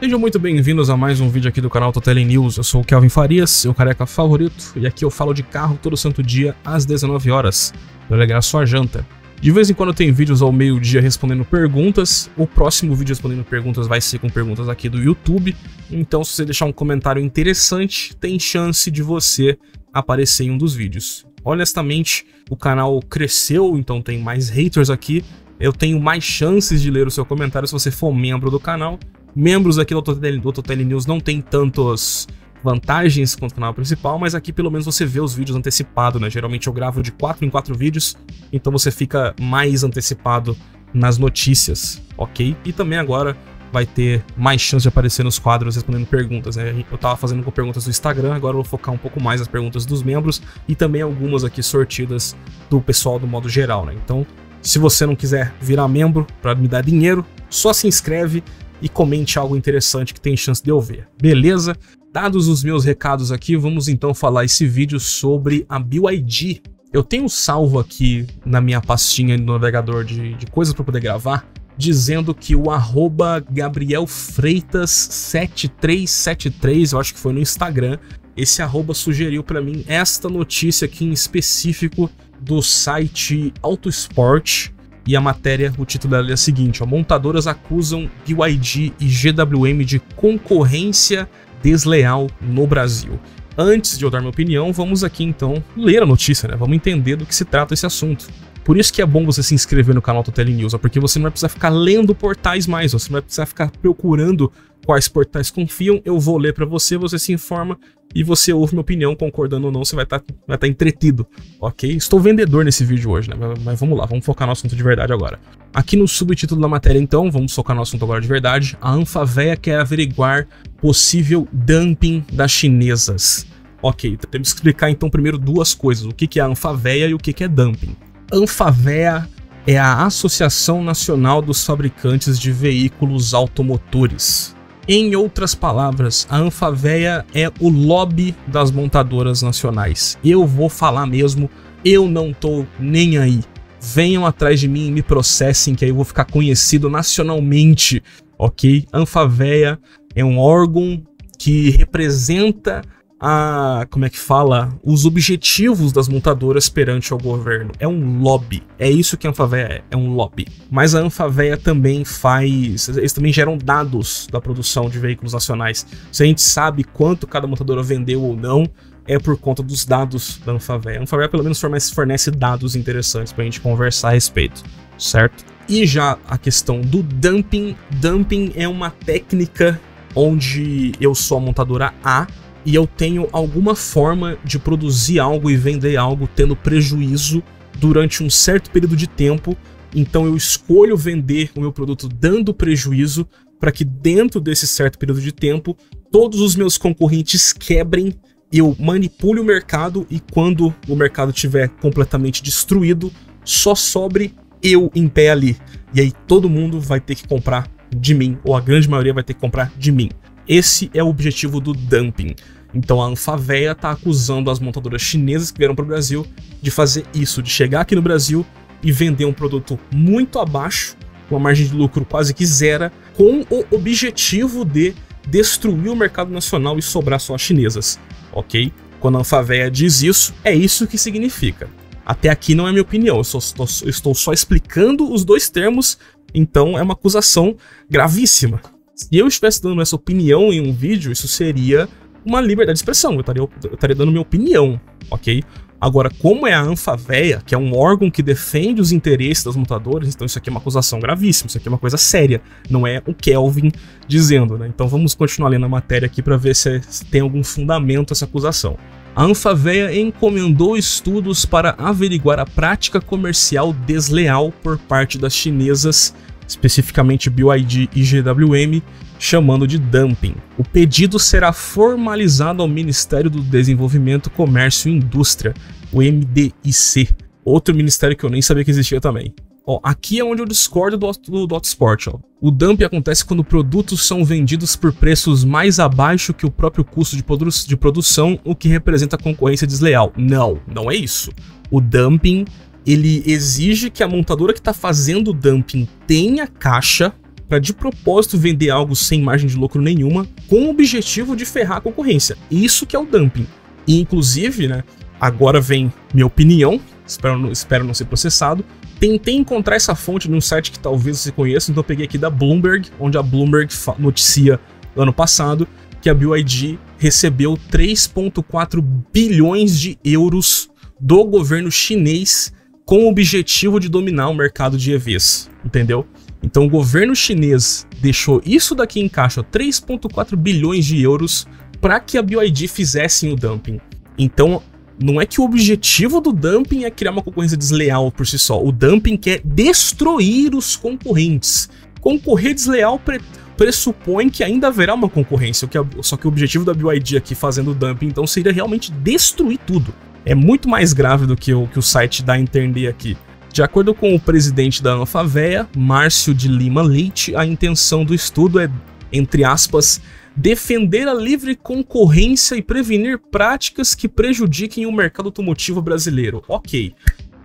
Sejam muito bem-vindos a mais um vídeo aqui do canal Totelling News. Eu sou o Kelvin Farias, seu careca favorito, e aqui eu falo de carro todo santo dia às 19 horas, para alegrar sua janta. De vez em quando tem vídeos ao meio-dia respondendo perguntas. O próximo vídeo respondendo perguntas vai ser com perguntas aqui do YouTube. Então, se você deixar um comentário interessante, tem chance de você aparecer em um dos vídeos. Honestamente, o canal cresceu, então tem mais haters aqui. Eu tenho mais chances de ler o seu comentário se você for membro do canal. Membros aqui do Totelling News não tem tantas vantagens quanto o canal principal, mas aqui pelo menos você vê os vídeos antecipados, né? Geralmente eu gravo de 4 em 4 vídeos, então você fica mais antecipado nas notícias, ok? E também agora vai ter mais chance de aparecer nos quadros respondendo perguntas, né? Eu tava fazendo com perguntas do Instagram, agora eu vou focar um pouco mais nas perguntas dos membros e também algumas aqui sortidas do pessoal do modo geral, né? Então, se você não quiser virar membro para me dar dinheiro, só se inscreve e comente algo interessante que tem chance de eu ver, beleza? Dados os meus recados aqui, vamos então falar esse vídeo sobre a BYD. Eu tenho salvo aqui na minha pastinha no navegador de coisas para poder gravar, dizendo que o @GabrielFreitas7373, eu acho que foi no Instagram, esse arroba sugeriu para mim esta notícia aqui em específico do site Autosport. E a matéria, o título dela é o seguinte, ó: montadoras acusam BYD e GWM de concorrência desleal no Brasil. Antes de eu dar minha opinião, vamos aqui então ler a notícia, né? Vamos entender do que se trata esse assunto. Por isso que é bom você se inscrever no canal Totelling News, porque você não vai precisar ficar lendo portais mais, você não vai precisar ficar procurando quais portais confiam. Eu vou ler para você, você se informa e você ouve minha opinião, concordando ou não, você vai estar entretido, ok? Estou vendedor nesse vídeo hoje, né? Mas vamos lá, vamos focar no assunto de verdade agora. Aqui no subtítulo da matéria, então, vamos focar no assunto agora de verdade. A Anfavea quer averiguar possível dumping das chinesas. Ok, temos que explicar então primeiro duas coisas, o que é a Anfavea e o que é dumping. Anfavea é a Associação Nacional dos Fabricantes de Veículos Automotores. Em outras palavras, a Anfavea é o lobby das montadoras nacionais. Eu vou falar mesmo, eu não tô nem aí. Venham atrás de mim e me processem, que aí eu vou ficar conhecido nacionalmente, ok? Anfavea é um órgão que representa os objetivos das montadoras perante o governo. É um lobby. É isso que a Anfavea é um lobby. Mas a Anfavea também eles também geram dados da produção de veículos nacionais. Se a gente sabe quanto cada montadora vendeu ou não, é por conta dos dados da Anfavea. A Anfavea pelo menos fornece dados interessantes pra gente conversar a respeito, certo? E já a questão do dumping. Dumping é uma técnica onde eu sou a montadora A e eu tenho alguma forma de produzir algo e vender algo tendo prejuízo durante um certo período de tempo. Então eu escolho vender o meu produto dando prejuízo para que dentro desse certo período de tempo todos os meus concorrentes quebrem, eu manipule o mercado e quando o mercado estiver completamente destruído, só sobre eu em pé ali. E aí todo mundo vai ter que comprar de mim, ou a grande maioria vai ter que comprar de mim. Esse é o objetivo do dumping. Então a Anfavea está acusando as montadoras chinesas que vieram para o Brasil de fazer isso, de chegar aqui no Brasil e vender um produto muito abaixo, com uma margem de lucro quase que zero, com o objetivo de destruir o mercado nacional e sobrar só as chinesas, ok? Quando a Anfavea diz isso, é isso que significa. Até aqui não é minha opinião, eu estou só explicando os dois termos, então é uma acusação gravíssima. Se eu estivesse dando essa opinião em um vídeo, isso seria uma liberdade de expressão, eu estaria dando minha opinião, ok? Agora, como é a Anfavea, que é um órgão que defende os interesses das montadoras, então isso aqui é uma acusação gravíssima, isso aqui é uma coisa séria, não é o Kelvin dizendo, né? Então vamos continuar lendo a matéria aqui para ver se tem algum fundamento essa acusação. A Anfavea encomendou estudos para averiguar a prática comercial desleal por parte das chinesas, especificamente BYD e GWM, chamando de dumping. O pedido será formalizado ao Ministério do Desenvolvimento, Comércio e Indústria, o MDIC, outro ministério que eu nem sabia que existia também. Ó, aqui é onde eu discordo do Autosport. Ó. O dumping acontece quando produtos são vendidos por preços mais abaixo que o próprio custo de produção, o que representa concorrência desleal. Não, não é isso. O dumping, ele exige que a montadora que está fazendo o dumping tenha caixa, para de propósito vender algo sem margem de lucro nenhuma, com o objetivo de ferrar a concorrência. Isso que é o dumping. E inclusive, né, agora vem minha opinião, espero não ser processado. Tentei encontrar essa fonte num site que talvez você conheça, então eu peguei aqui da Bloomberg, onde a Bloomberg noticia no ano passado que a BYD recebeu 3,4 bilhões de euros do governo chinês com o objetivo de dominar o mercado de EVs, entendeu? Então o governo chinês deixou isso daqui em caixa, 3,4 bilhões de euros, para que a BYD fizesse o dumping. Então não é que o objetivo do dumping é criar uma concorrência desleal por si só, o dumping quer destruir os concorrentes. Concorrer desleal pressupõe que ainda haverá uma concorrência, só que o objetivo da BYD aqui fazendo o dumping então seria realmente destruir tudo. É muito mais grave do que o site dá a entender aqui. De acordo com o presidente da Anfavea, Márcio de Lima Leite, a intenção do estudo é, entre aspas, defender a livre concorrência e prevenir práticas que prejudiquem o mercado automotivo brasileiro. Ok,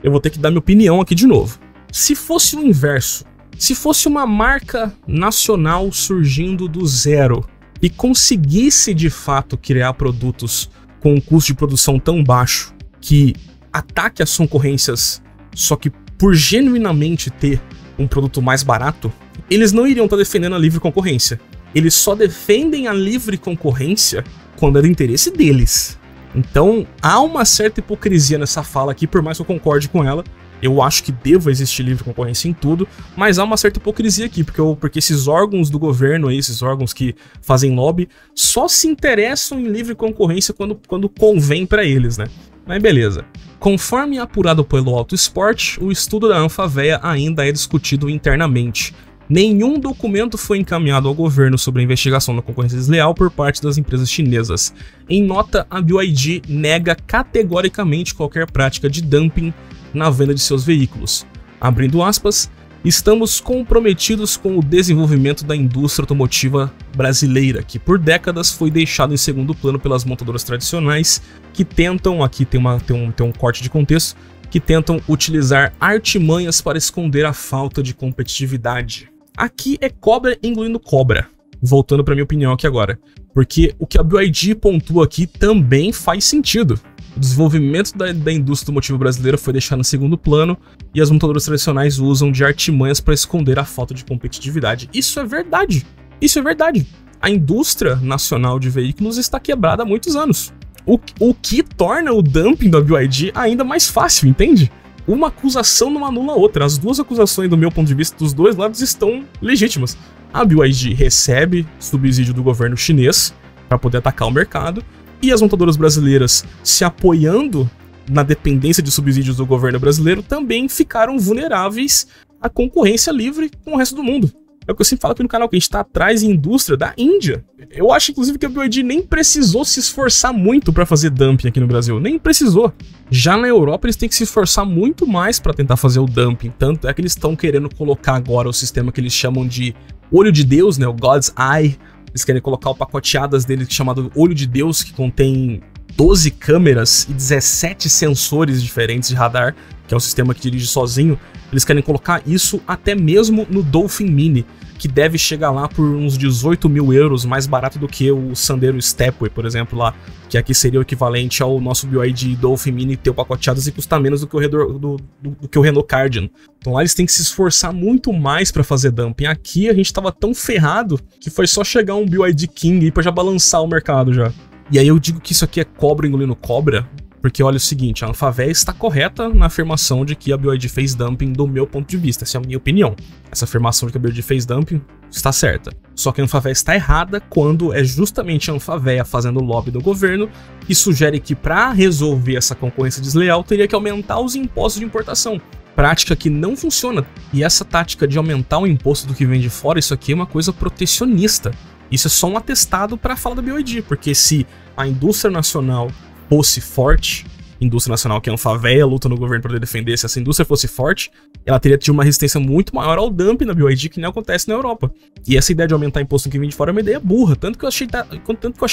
eu vou ter que dar minha opinião aqui de novo. Se fosse o inverso, se fosse uma marca nacional surgindo do zero e conseguisse de fato criar produtos com um custo de produção tão baixo que ataque as concorrências, só que por genuinamente ter um produto mais barato, eles não iriam estar defendendo a livre concorrência. Eles só defendem a livre concorrência quando é do interesse deles. Então há uma certa hipocrisia nessa fala aqui, por mais que eu concorde com ela. Eu acho que deva existir livre concorrência em tudo, mas há uma certa hipocrisia aqui, porque esses órgãos do governo, aí, esses órgãos que fazem lobby, só se interessam em livre concorrência quando convém para eles, né? Mas beleza. Conforme apurado pelo Auto Sport, o estudo da Anfavea ainda é discutido internamente. Nenhum documento foi encaminhado ao governo sobre a investigação da concorrência desleal por parte das empresas chinesas. Em nota, a BYD nega categoricamente qualquer prática de dumping na venda de seus veículos. Abrindo aspas, estamos comprometidos com o desenvolvimento da indústria automotiva brasileira, que por décadas foi deixado em segundo plano pelas montadoras tradicionais, que tentam, aqui tem um corte de contexto, que tentam utilizar artimanhas para esconder a falta de competitividade. Aqui é cobra engolindo cobra. Voltando para minha opinião aqui agora. Porque o que a BYD pontua aqui também faz sentido. O desenvolvimento da indústria automotiva brasileira foi deixado em segundo plano e as montadoras tradicionais usam de artimanhas para esconder a falta de competitividade. Isso é verdade. Isso é verdade. A indústria nacional de veículos está quebrada há muitos anos. O que torna o dumping da BYD ainda mais fácil, entende? Uma acusação não anula a outra. As duas acusações, do meu ponto de vista, dos dois lados estão legítimas. A BYD recebe subsídio do governo chinês para poder atacar o mercado, e as montadoras brasileiras, se apoiando na dependência de subsídios do governo brasileiro, também ficaram vulneráveis à concorrência livre com o resto do mundo. É o que eu sempre falo aqui no canal, que a gente está atrás em indústria da Índia. Eu acho, inclusive, que a BYD nem precisou se esforçar muito para fazer dumping aqui no Brasil. Nem precisou. Já na Europa, eles têm que se esforçar muito mais para tentar fazer o dumping. Tanto é que eles estão querendo colocar agora o sistema que eles chamam de olho de Deus, né? O God's Eye. Eles querem colocar o pacoteadas dele chamado Olho de Deus, que contém 12 câmeras e 17 sensores diferentes de radar, que é um sistema que dirige sozinho. Eles querem colocar isso até mesmo no Dolphin Mini, que deve chegar lá por uns 18 mil euros, mais barato do que o Sandero Stepway, por exemplo, lá, que aqui seria o equivalente ao nosso BYD Dolphin Mini ter o pacoteadas e custar menos do que o Renault Cardian. Então lá eles têm que se esforçar muito mais para fazer dumping. Aqui a gente tava tão ferrado que foi só chegar um BYD King aí pra já balançar o mercado já. E aí eu digo que isso aqui é cobra engolindo cobra, porque olha o seguinte, a Anfavea está correta na afirmação de que a BYD fez dumping do meu ponto de vista, essa é a minha opinião. Essa afirmação de que a BYD fez dumping está certa. Só que a Anfavea está errada quando é justamente a Anfavea fazendo lobby do governo e sugere que para resolver essa concorrência desleal teria que aumentar os impostos de importação. Prática que não funciona. E essa tática de aumentar o imposto do que vem de fora, isso aqui é uma coisa protecionista. Isso é só um atestado para a fala da BYD, porque se a indústria nacional fosse forte, indústria nacional que a Anfavea luta no governo para defender, se essa indústria fosse forte, ela teria tido uma resistência muito maior ao dumping na BYD, que não acontece na Europa. E essa ideia de aumentar imposto que vem de fora é uma ideia burra, tanto que eu achei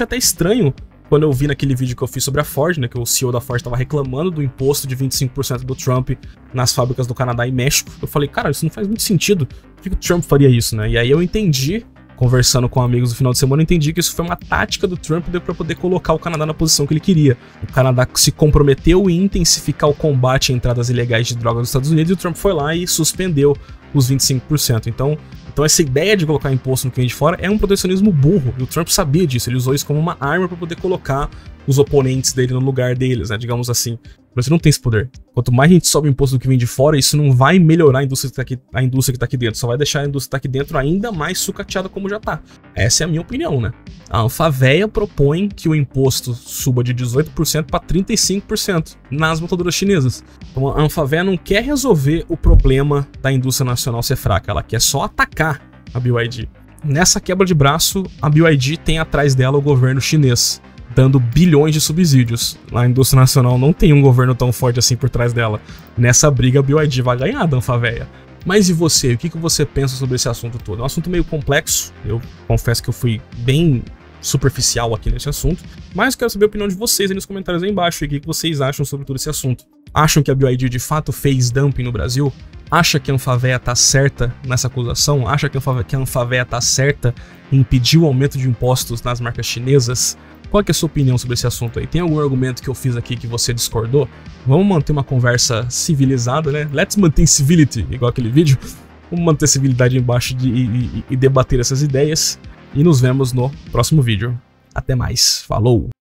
até estranho quando eu vi naquele vídeo que eu fiz sobre a Ford, né, que o CEO da Ford estava reclamando do imposto de 25% do Trump nas fábricas do Canadá e México, eu falei, cara, isso não faz muito sentido. Por que o Trump faria isso, né? E aí eu entendi, conversando com amigos no final de semana, eu entendi que isso foi uma tática do Trump para poder colocar o Canadá na posição que ele queria. O Canadá se comprometeu em intensificar o combate a entradas ilegais de drogas nos Estados Unidos e o Trump foi lá e suspendeu os 25%. Então essa ideia de colocar imposto no que vem de fora é um protecionismo burro, e o Trump sabia disso, ele usou isso como uma arma para poder colocar os oponentes dele no lugar deles, né, digamos assim. O Brasil não tem esse poder. Quanto mais a gente sobe o imposto do que vem de fora, isso não vai melhorar a indústria que tá aqui dentro, só vai deixar a indústria que tá aqui dentro ainda mais sucateada como já tá. Essa é a minha opinião, né? A Anfavea propõe que o imposto suba de 18% para 35% nas montadoras chinesas. Então a Anfavea não quer resolver o problema da indústria nacional ser fraca, ela quer só atacar a BYD. Nessa quebra de braço, a BYD tem atrás dela o governo chinês, dando bilhões de subsídios. A indústria nacional não tem um governo tão forte assim por trás dela. Nessa briga, a BYD vai ganhar da Anfavea. Mas e você? O que você pensa sobre esse assunto todo? É um assunto meio complexo, eu confesso que eu fui bem superficial aqui nesse assunto, mas eu quero saber a opinião de vocês aí nos comentários aí embaixo, e o que vocês acham sobre todo esse assunto. Acham que a BYD de fato fez dumping no Brasil? Acha que a Anfavea tá certa nessa acusação? Acha que a Anfavea tá certa em impedir o aumento de impostos nas marcas chinesas? Qual que é a sua opinião sobre esse assunto aí? Tem algum argumento que eu fiz aqui que você discordou? Vamos manter uma conversa civilizada, né? Let's maintain civility, igual aquele vídeo. Vamos manter civilidade embaixo e debater essas ideias. E nos vemos no próximo vídeo. Até mais. Falou!